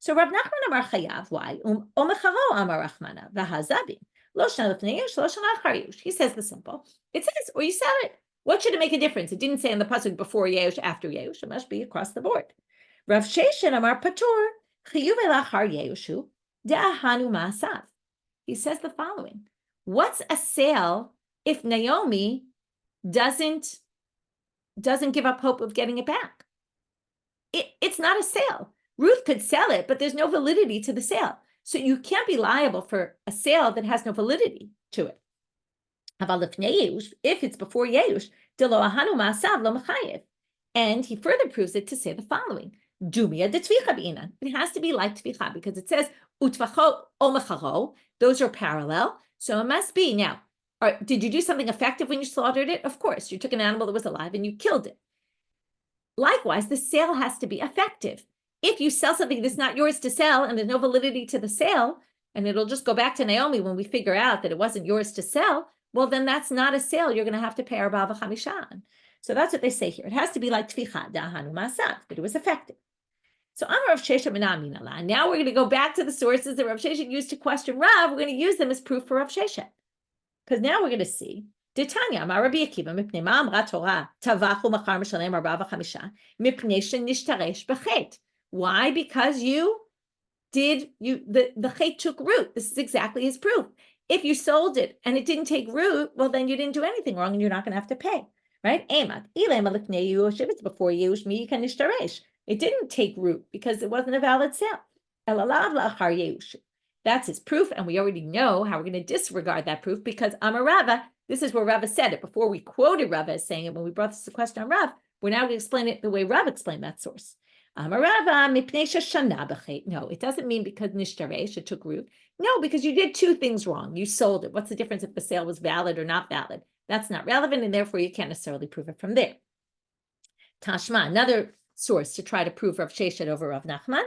So Rav Nachman amar chayav, why? Omecharo amar Rachmana, v'hazabim. Lo shana lefnei Yush, lo shana achar Yush. He says the simple. It says, or you sell it. What should it make a difference? It didn't say in the pasuk before Yush, after Yush. It must be across the board. Rav Sheshet amar patur, chiyuv elachar Yushu, de'ahanu ma'asav. He says the following. What's a sale if Naomi doesn't give up hope of getting it back? It's not a sale. Ruth could sell it, but there's no validity to the sale. So you can't be liable for a sale that has no validity to it. If it's before Yeush, and he further proves it to say the following. It has to be like tvicha because it says utvacho omecharo. Those are parallel. So it must be. Now, did you do something effective when you slaughtered it? Of course. You took an animal that was alive and you killed it. Likewise, the sale has to be effective. If you sell something that's not yours to sell and there's no validity to the sale, and it'll just go back to Naomi when we figure out that it wasn't yours to sell, well, then that's not a sale. You're going to have to pay our Bava Chamishan. So that's what they say here. It has to be like Tvicha, Dahanu Masav, but it was effective. So Amar Rav Sheshet Menamina. Now we're going to go back to the sources that Rav Sheshet used to question Rav. We're going to use them as proof for Rav Sheshet. Because now we're going to see Ditanya, Amar Rabbi Akiva, Mipnei Ma Amra Torah, Tavachu Machar Mishalem Arba Chamisha, Mipnei Shenishtaresh Bechet. Why? Because the chet took root. This is exactly his proof. If you sold it and it didn't take root, well, then you didn't do anything wrong and you're not going to have to pay. Right? If it's before Yush, mi yikan nishtaresh. It didn't take root because it wasn't a valid sale. That's his proof, and we already know how we're going to disregard that proof because Amar Rava, this is where Rava said it. Before we quoted Rava as saying it, when we brought this question on Rav, we're now going to explain it the way Rava explained that source. Amar Rava, mipnei sheshana b'chet. No, it doesn't mean because nishtaresh, it took root. No, because you did two things wrong. You sold it. What's the difference if the sale was valid or not valid? That's not relevant, and therefore you can't necessarily prove it from there. Tashma, another source to try to prove Rav Sheshet over Rav Nachman.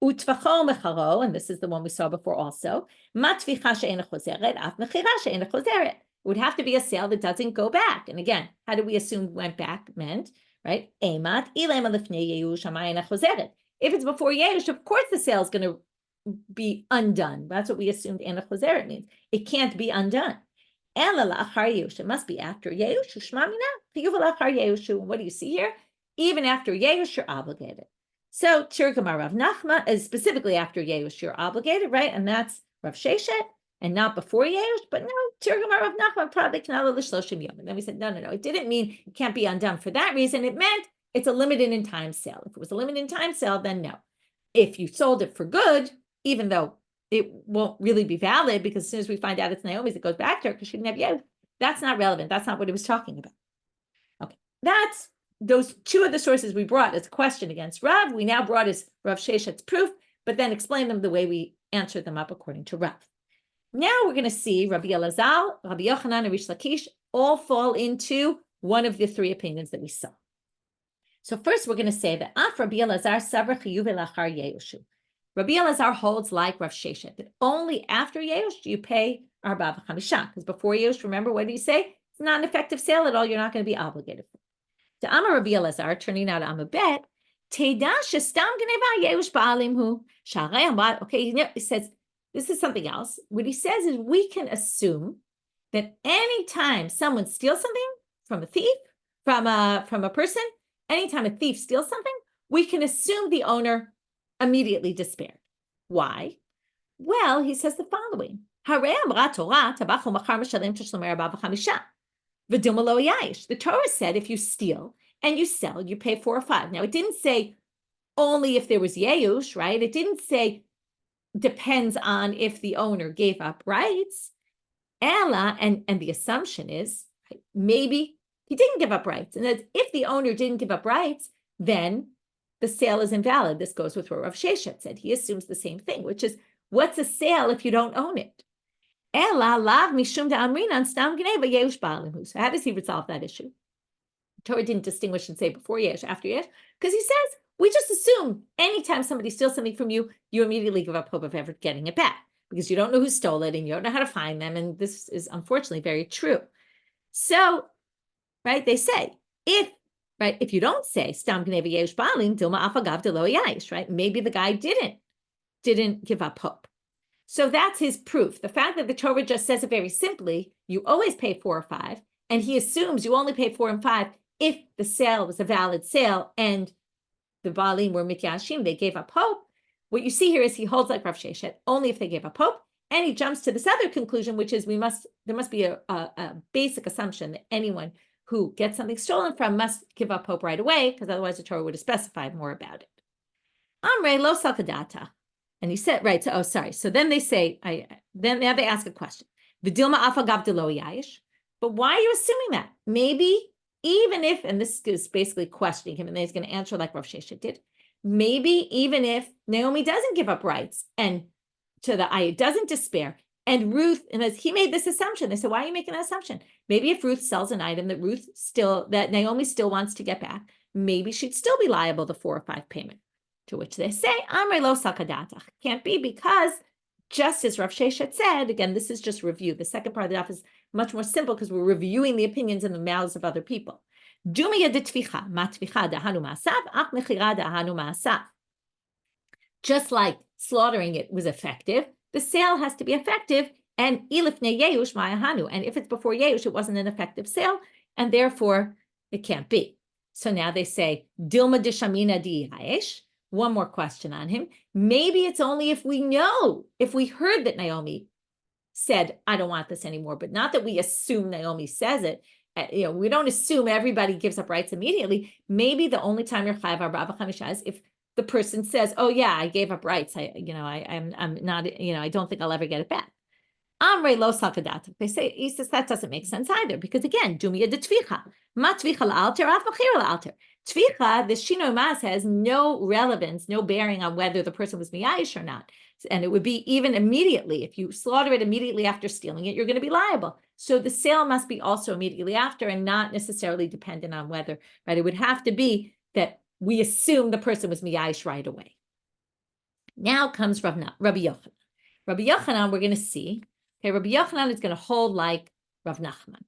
Utvacho mecharo, and this is the one we saw before also. Matvicha she'ena chozeret, af mechira she'ena chozeret. It would have to be a sale that doesn't go back. And again, how do we assume went back meant? Right? Emat ilema lifnei yeush hamayena chozeret. If it's before Yeush, of course the sale is going to be undone. That's what we assumed ena chozeret means. It can't be undone. It must be after Yeush. What do you see here? Even after Yeush, you're obligated. So Tirgamar Rav Nachman is specifically after Yeush, you're obligated, right? And that's Rav Sheshet, and not before Yeush. But no, Tirgamar Rav Nachman probably kanala l'shloshim yom. And then we said, no. It didn't mean it can't be undone for that reason. It meant it's a limited in time sale. If it was a limited in time sale, then no. If you sold it for good, even though it won't really be valid, because as soon as we find out it's Naomi's, it goes back to her because she didn't have Yeush. That's not relevant. That's not what it was talking about. Okay, that's those two of the sources we brought as a question against Rav. We now brought as Rav Sheshet's proof, but then explain them the way we answered them up according to Rav. Now we're going to see Rabbi Elazar, Rabbi Yochanan, and Reish Lakish all fall into one of the three opinions that we saw. So first we're going to say that Af Rabbi Elazar Savra Chiyuv Elachar Yeushu. Rabbi Elazar holds like Rav Sheshet that only after Yeush do you pay Arba v'Chamisha, because before Yeush, remember what did he say? It's not an effective sale at all. You're not going to be obligated for it. To Amar Rabbi Elazar, turning out Amar Bet, Teda shestam geneva Yeush ba'alim hu sharei amrat. Okay, he says this is something else. What he says is we can assume that anytime someone steals something from a thief, from a person, anytime a thief steals something, we can assume the owner immediately despaired. Why? Well, he says the following. The Torah said if you steal and you sell, you pay 4 or 5. Now, it didn't say only if there was Yeush, right? It didn't say depends on if the owner gave up rights. Ella, and the assumption is maybe he didn't give up rights. And that if the owner didn't give up rights, then the sale is invalid. This goes with what Rav Sheshet said. He assumes the same thing, which is what's a sale if you don't own it? So how does he resolve that issue? Torah didn't distinguish and say before Yesh, after Yesh, because he says, we just assume anytime somebody steals something from you, you immediately give up hope of ever getting it back because you don't know who stole it and you don't know how to find them. And this is unfortunately very true. So, right, they say, if you don't say, Stam Gneva Yesh Balim, Dilma Afagav Delo Yash, right? Maybe the guy didn't didn't give up hope. So that's his proof. The fact that the Torah just says it very simply, you always pay 4 or 5, and he assumes you only pay 4 and 5 if the sale was a valid sale and the Baalim were mityashim, they gave up hope. What you see here is he holds like Rav Sheshet, only if they gave up hope, and he jumps to this other conclusion, which is there must be a basic assumption that anyone who gets something stolen from must give up hope right away, because otherwise the Torah would have specified more about it. Amrei lo salkadata. And he said, right, so then they say, now they ask a question. V'dilma afa gav delo yayish. But why are you assuming that? Maybe even if, and this is basically questioning him, and then he's going to answer like Rav Sheshet did, maybe even if Naomi doesn't give up rights and to the ayah doesn't despair, and Ruth, and as he made this assumption, they said, why are you making that assumption? Maybe if Ruth sells an item that Naomi still wants to get back, maybe she'd still be liable to 4 or 5 payment. To which they say, Amrei lo salkadatach. Can't be, because just as Rav Sheshet said, again, this is just review. The second part of the daf is much more simple because we're reviewing the opinions in the mouths of other people. Just like slaughtering it was effective, the sale has to be effective, and ilifnei yeush ma'ahanu. And if it's before yeush, it wasn't an effective sale, and therefore it can't be. So now they say, Dilma de Shamina di Yaesh. One more question on him. Maybe it's only if we heard that Naomi said, I don't want this anymore, but not that we assume Naomi says it. We don't assume everybody gives up rights immediately. Maybe the only time you're chayav arba chamisha is if the person says, oh yeah, I gave up rights. I'm not, I don't think I'll ever get it back. Amrei lo salkadat. They say, he says that doesn't make sense either, because again, dumia de tvicha. Ma tvicha la'alter, af machira la'alter. Tvicha, the shino mas has no relevance, no bearing on whether the person was miyayish or not. And it would be even immediately, if you slaughter it immediately after stealing it, you're going to be liable. So the sale must be also immediately after and not necessarily dependent on whether, right? It would have to be that we assume the person was miyayish right away. Now comes Rabbi Yochanan. Rabbi Yochanan, we're going to see, okay, Rabbi Yochanan is going to hold like Rav Nachman.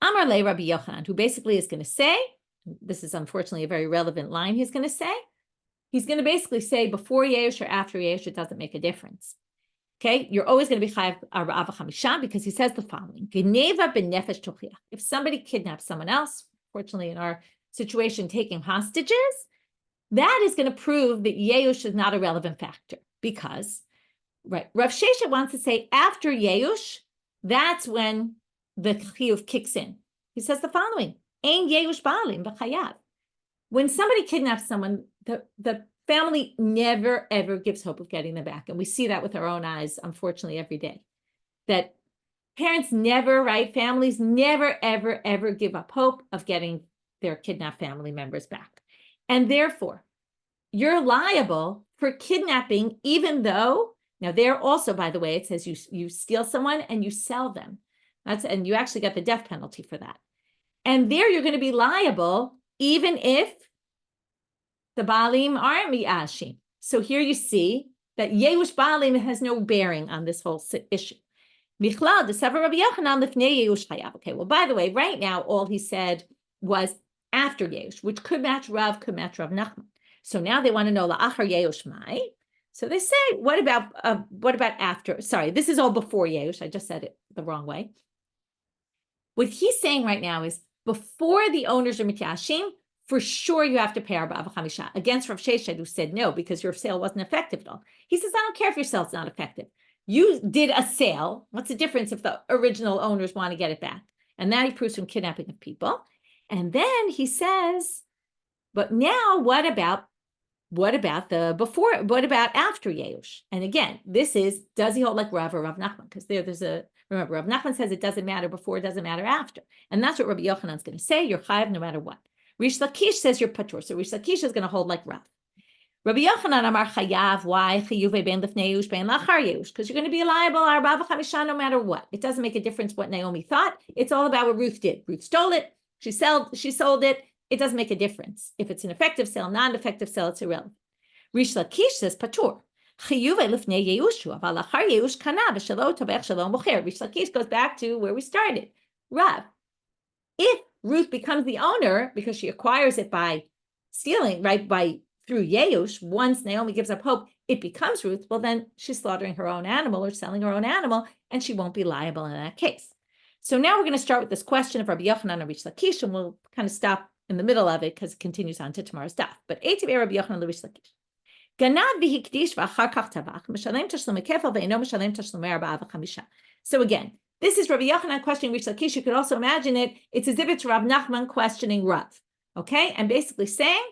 Amar le Rabbi Yochanan, who basically is going to say, this is unfortunately a very relevant line he's going to basically say before Yeush or after Yeush, it doesn't make a difference. Okay, you're always going to be chayav arba chamisha, because he says the following: Geneva b'nefesh tochiach. If somebody kidnaps someone else, fortunately in our situation, taking hostages, that is going to prove that Yeush is not a relevant factor, because, right, Rav Sheshet wants to say after Yeush, that's when the chiyuv kicks in. He says the following: Ein Yeush ba'alim b'chayav. When somebody kidnaps someone, the family never, ever gives hope of getting them back. And we see that with our own eyes, unfortunately, every day. That parents never, right? Families never, ever, ever give up hope of getting their kidnapped family members back. And therefore, you're liable for kidnapping, even though, now there also, by the way, it says you steal someone and you sell them. And you actually get the death penalty for that. And there you're going to be liable even if the Baalim aren't mi'ashim. So here you see that Yeush Baalim has no bearing on this whole issue. Michlal, the Sefer Rabbi Yochanan lifnei Yeush chayav. Okay, well, by the way, right now, all he said was after Yeush, which could match Rav Nachman. So now they want to know la'achar Yeush mai. So they say, what about after? Sorry, this is all before Yeush. I just said it the wrong way. What he's saying right now is before the owners are mityashim, for sure you have to pay arba chamisha, against Rav Sheshet, who said no, because your sale wasn't effective at all. He says, I don't care if your sale's not effective. You did a sale. What's the difference if the original owners want to get it back? And that he proves from kidnapping of people. And then he says, but now what about the before? What about after Yeush? And again, this is, does he hold like Rav or Rav Nachman? Because remember, Rav Nachman says it doesn't matter before, it doesn't matter after. And that's what Rabbi Yochanan is going to say. You're chayav no matter what. Reish Lakish says you're patur. So Reish Lakish is going to hold like Rav. Rabbi Yochanan amar chayav. Why chiyuve ben lifnei Yeush ben lachar Yeush? Because you're going to be liable arba v'chamisha no matter what. It doesn't make a difference what Naomi thought. It's all about what Ruth did. Ruth stole it. She sold it. It doesn't make a difference. If it's an effective sale, non-effective sale, it's irrelevant. Reish Lakish says patur. Chiyuve lifnei Yeushu aval lachar Yeush kana b'shelo tovech shelo mocher. Reish Lakish goes back to where we started. Rav, if Ruth becomes the owner because she acquires it by stealing, right, through Yeush, once Naomi gives up hope, it becomes Ruth, well, then she's slaughtering her own animal or selling her own animal, and she won't be liable in that case. So now we're going to start with this question of Rabbi Yochanan and Reish Lakish, and we'll kind of stop in the middle of it because it continues on to tomorrow's daf. But Eitiv Rabbi Yochanan Reish Lakish. So again, this is Rabbi Yochanan questioning Reish Lakish. You could also imagine it. It's as if it's Rav Nachman questioning Rav. Okay, and basically saying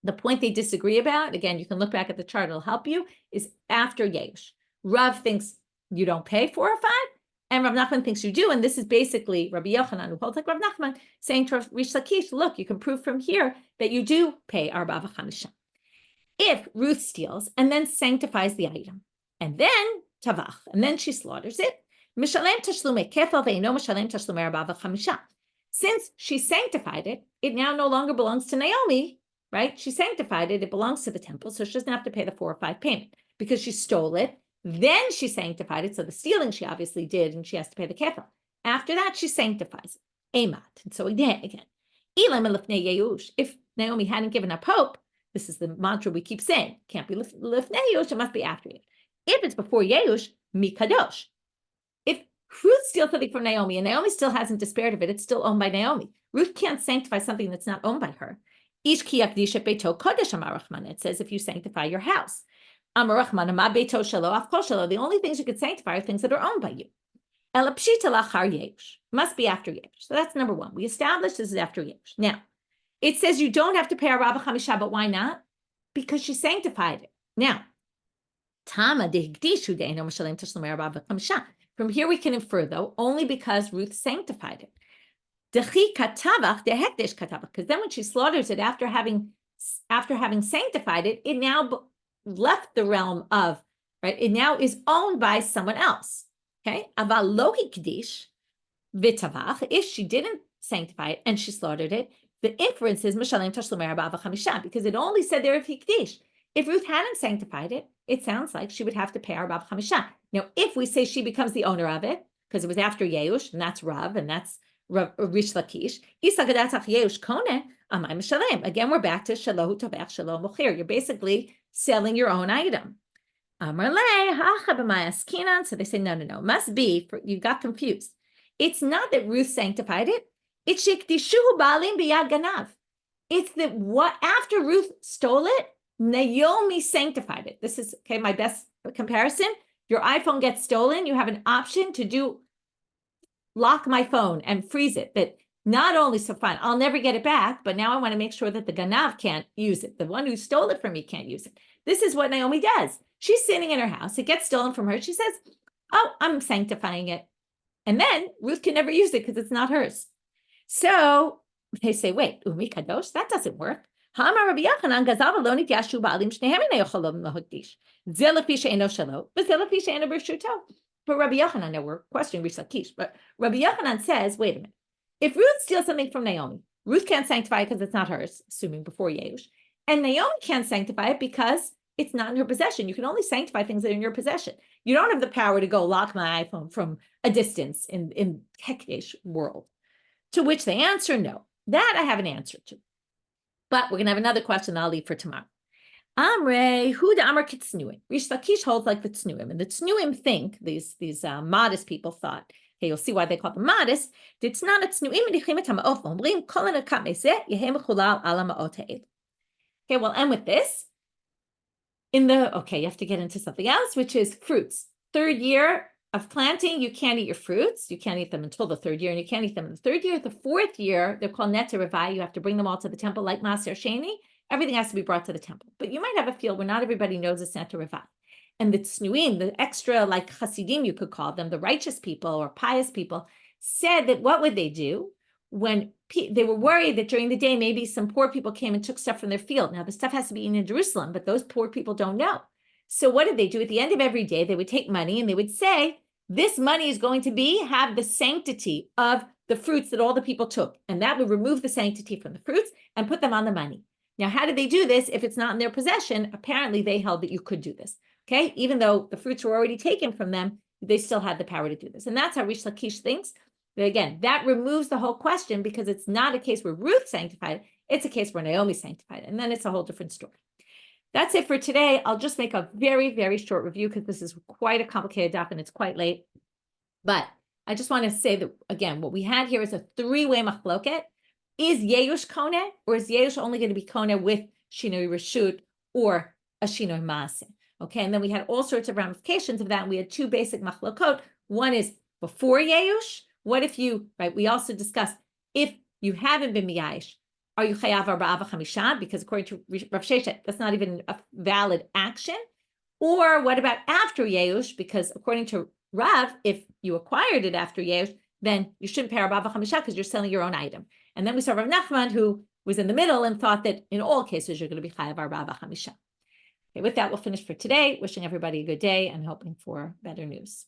the point they disagree about, again, you can look back at the chart, it'll help you, is after Yeush. Rav thinks you don't pay 4 or 5, and Rav Nachman thinks you do, and this is basically Rabbi Yochanan, who holds like Rav Nachman, saying to Reish Lakish, look, you can prove from here that you do pay Arba v'chamisha. If Ruth steals and then sanctifies the item, and then tavach, and then she slaughters it, mishalem tashlumei kefal ve'ino mishalem tashlumei Arba v'chamisha. Since she sanctified it, it now no longer belongs to Naomi, right? She sanctified it, it belongs to the temple, so she doesn't have to pay the 4 or 5 payment because she stole it. Then she sanctified it, so the stealing she obviously did, and she has to pay the kefal. After that, she sanctifies it. Emat. And so again, if Naomi hadn't given up hope, this is the mantra we keep saying, can't be lifnei Yeush, it must be after it. If it's before Yeush, mi kadosh. If Ruth steals something from Naomi, and Naomi still hasn't despaired of it, it's still owned by Naomi. Ruth can't sanctify something that's not owned by her. Ish ki yakdish et beito kodesh amar Nachman. It says if you sanctify your house. Amar Nachman ma beito shelo af kol shelo. The only things you could sanctify are things that are owned by you. Ela pshita lachar Yeush. Must be after Yeush. So that's number 1. We established this is after Yeush. Now, it says you don't have to pay Arba v'chamisha, but why not? Because she sanctified it. Now, Tama dehigdishu de'eno mishalem tashlumei Arba v'chamisha. From here we can infer, though, only because Ruth sanctified it. Because then when she slaughters it after having sanctified it, it now left the realm of, right? It now is owned by someone else. Okay? Aval lo hikdish v'tavach. If she didn't sanctify it and she slaughtered it, the inference is mishalem tashlumei Arba v'chamisha, because it only said there if hikdish. If Ruth hadn't sanctified it, it sounds like she would have to pay Arba v'chamisha. Now, if we say she becomes the owner of it, because it was after Yeush, and that's Rav, and that's Reish Lakish, again, we're back to shalohu tovech shalo mochir. You're basically selling your own item. So they say, no. Must be, you got confused. It's not that Ruth sanctified it. It's shikdishuhu ba'alim biyad ganav. It's that what after Ruth stole it, Naomi sanctified it. This is, okay, my best comparison. Your iPhone gets stolen, you have an option to lock my phone and freeze it. That not only, so fine, I'll never get it back, but now I want to make sure that the ganav can't use it. The one who stole it from me can't use it. This is what Naomi does. She's sitting in her house. It gets stolen from her. She says, oh, I'm sanctifying it. And then Ruth can never use it because it's not hers. So they say, wait, umi kadosh, that doesn't work. Rabbi Yochanan gazav lo nityashu ba'alim shnehem inayocholom lahokdish. Zelafi she'eno shelo, v'zelafi she'eno b'rshuto. But Rabbi Yochanan, now we're questioning Reish Lakish, but Rabbi Yochanan says, wait a minute. If Ruth steals something from Naomi, Ruth can't sanctify it because it's not hers, assuming before Yeush. And Naomi can't sanctify it because it's not in her possession. You can only sanctify things that are in your possession. You don't have the power to go lock my iPhone from a distance in Hekdesh world. To which they answer, no. That I have an answer to. But we're going to have another question that I'll leave for tomorrow. Amre, who the Amr Kitsnuim? Reish Lakish holds like the Tznuim. And the Tznuim think, these modest people thought, okay, you'll see why they call them modest. Okay, we'll end with this. You have to get into something else, which is fruits. 3rd year of planting, you can't eat your fruits. You can't eat them until the 3rd year, and you can't eat them in the 3rd year. The 4th year, they're called Neta Revai. You have to bring them all to the temple, like Maser Sheni. Everything has to be brought to the temple. But you might have a field where not everybody knows it's Neta Revai. And the Tznuim, the extra, like Hasidim, you could call them, the righteous people or pious people, said that what would they do when they were worried that during the day, maybe some poor people came and took stuff from their field. Now, the stuff has to be eaten in Jerusalem, but those poor people don't know. So what did they do? At the end of every day, they would take money and they would say, this money is going to have the sanctity of the fruits that all the people took. And that would remove the sanctity from the fruits and put them on the money. Now, how did they do this? If it's not in their possession, apparently they held that you could do this. Okay, even though the fruits were already taken from them, they still had the power to do this. And that's how Reish Lakish thinks. But again, that removes the whole question because it's not a case where Ruth sanctified it. It's a case where Naomi sanctified it. And then it's a whole different story. That's it for today. I'll just make a very, very short review because this is quite a complicated daf and it's quite late. But I just want to say that, again, what we had here is a three-way machloket. Is Yeush Kone, or is Yeush only going to be Kone with Shinoi Reshut or a Shinoi Maaseh? Okay, and then we had all sorts of ramifications of that. And we had two basic machlokot. One is before Yeush. What if you, right? We also discussed if you haven't been miyayish, are you chayav arba'ah v'chamisha? Because according to Rav Sheshet, that's not even a valid action. Or what about after Yeush? Because according to Rav, if you acquired it after Yeush, then you shouldn't pay arba'ah v'chamisha because you're selling your own item. And then we saw Rav Nachman, who was in the middle and thought that in all cases you're going to be chayav arba'ah v'chamisha. Okay, with that, we'll finish for today. Wishing everybody a good day and hoping for better news.